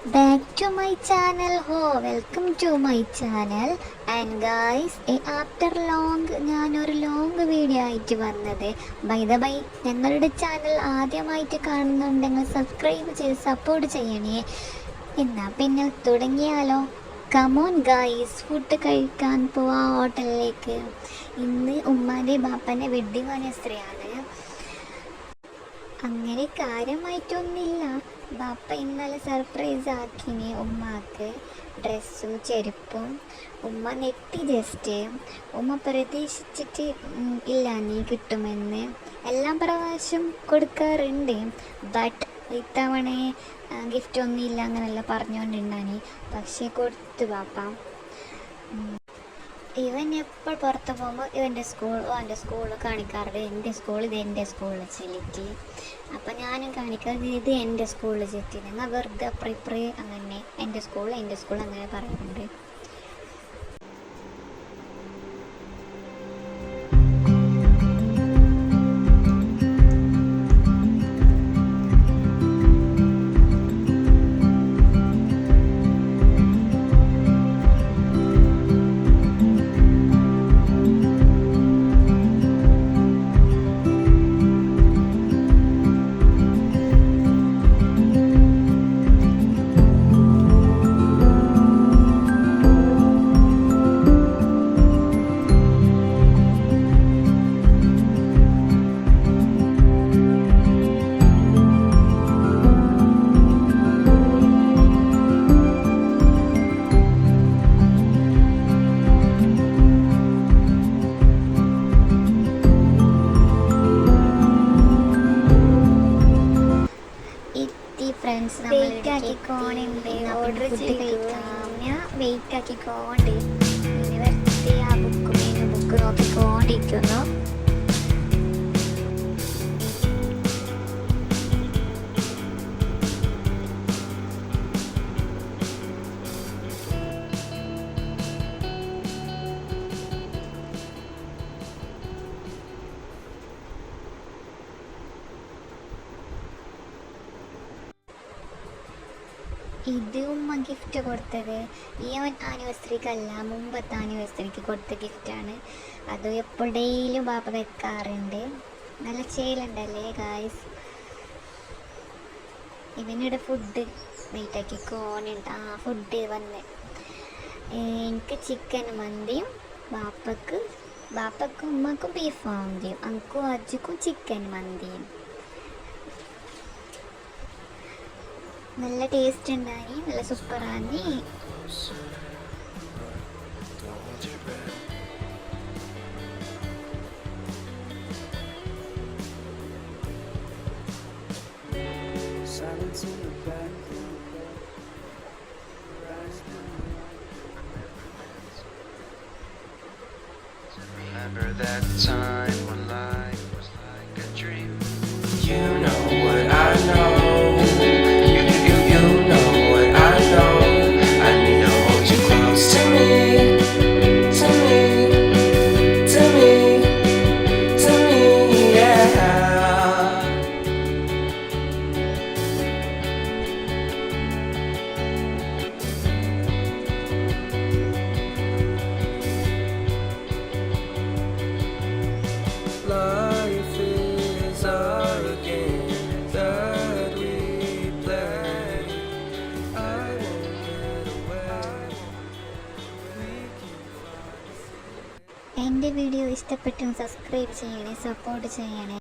Back to my channel. Welcome to my channel. And guys, after long ഞാനൊരു long video ആയിട്ട് വന്നത്. By the by, ഞങ്ങളുടെ channel ആദ്യമായിട്ട് കാണുന്നുണ്ടെങ്കിൽ സബ്സ്ക്രൈബ് ചെയ്ത് സപ്പോർട്ട് ചെയ്യണേ. എന്നാ പിന്നെ തുടങ്ങിയാലോ. കമോൺ ഗായ്സ്, ഫുഡ് കഴിക്കാൻ പോവാ ഹോട്ടലിലേക്ക്. ഇന്ന് ഉമ്മാൻ്റെ ബാപ്പൻ്റെ വെഡ്ഡിങ് ആനിവേഴ്സറിയാണ്. അങ്ങനെ കാര്യമായിട്ടൊന്നുമില്ല. ബാപ്പ ഇന്നലെ സർപ്രൈസ് ആക്കിനി ഉമ്മാക്ക് ഡ്രസ്സും ചെരുപ്പും. ഉമ്മ നെട്ടി ജസ്റ്റ്. ഉമ്മ പ്രതീക്ഷിച്ചിട്ട് ഇല്ല നീ കിട്ടുമെന്ന്. എല്ലാം പ്രാവശ്യം കൊടുക്കാറുണ്ട്, ബട്ട് ഇത്തവണ ഗിഫ്റ്റ് ഒന്നും ഇല്ല അങ്ങനെല്ലാം പറഞ്ഞുകൊണ്ടുണ്ടാണ്. പക്ഷേ കൊടുത്തു ബാപ്പ. ഇവൻ എപ്പോൾ പുറത്ത് പോകുമ്പോൾ ഇവൻ്റെ സ്കൂൾ കാണിക്കാറുണ്ട്. എൻ്റെ സ്കൂൾ ഇത് എൻ്റെ സ്കൂളിൽ ചെല്ലിട്ട്. അപ്പം ഞാനും കാണിക്കാറ് ഇത് എൻ്റെ സ്കൂളിൽ ചെത്തി. ഞങ്ങൾ വെറുതെ അപ്പുറം അങ്ങനെ എൻ്റെ സ്കൂൾ അങ്ങനെ പറയുന്നുണ്ട്. ഫ്രണ്ട്സ്, വെയിറ്റ് ആക്കിക്കോണ്ട് ഓർഡർ കഴിക്കാം. ഞാൻ വെയിറ്റ് ആക്കിക്കോണ്ട് വെറുതെ ആ ബുക്ക് നോക്കിക്കൊണ്ടിരിക്കുന്നു. ഇത് ഉമ്മ ഗിഫ്റ്റ് കൊടുത്തത് ഈ ആനിവേഴ്സറിക്കല്ല, മുമ്പത്തെ ആനിവേഴ്സറിക്ക് കൊടുത്ത ഗിഫ്റ്റാണ്. അത് എപ്പോൾ ഡെയിലും ബാപ്പ വെക്കാറുണ്ട്. നല്ല ചേലുണ്ടല്ലേ ഗായ്സ്. ഇതിനിടെ ഫുഡ് വെയിറ്റാക്കി കോണുണ്ട്. ഫുഡ് വന്ന് എനിക്ക് ചിക്കൻ മന്തിയും, ബാപ്പക്കും ഉമ്മക്കും ബീഫ് മന്തിയും, അനക്കും അജ്ജുക്കും ചിക്കൻ മന്തിയും. നല്ല ടേസ്റ്റ് ഉണ്ടായി, നല്ല സൂപ്പറാണ്. Remember that time when life was like a dream. You know what I know. Life is a game that we play. I won't get away. എൻ്റെ വീഡിയോ ഇഷ്ടപ്പെട്ടെങ്കിൽ സബ്സ്ക്രൈബ് ചെയ്യണേ, സപ്പോർട്ട് ചെയ്യണേ.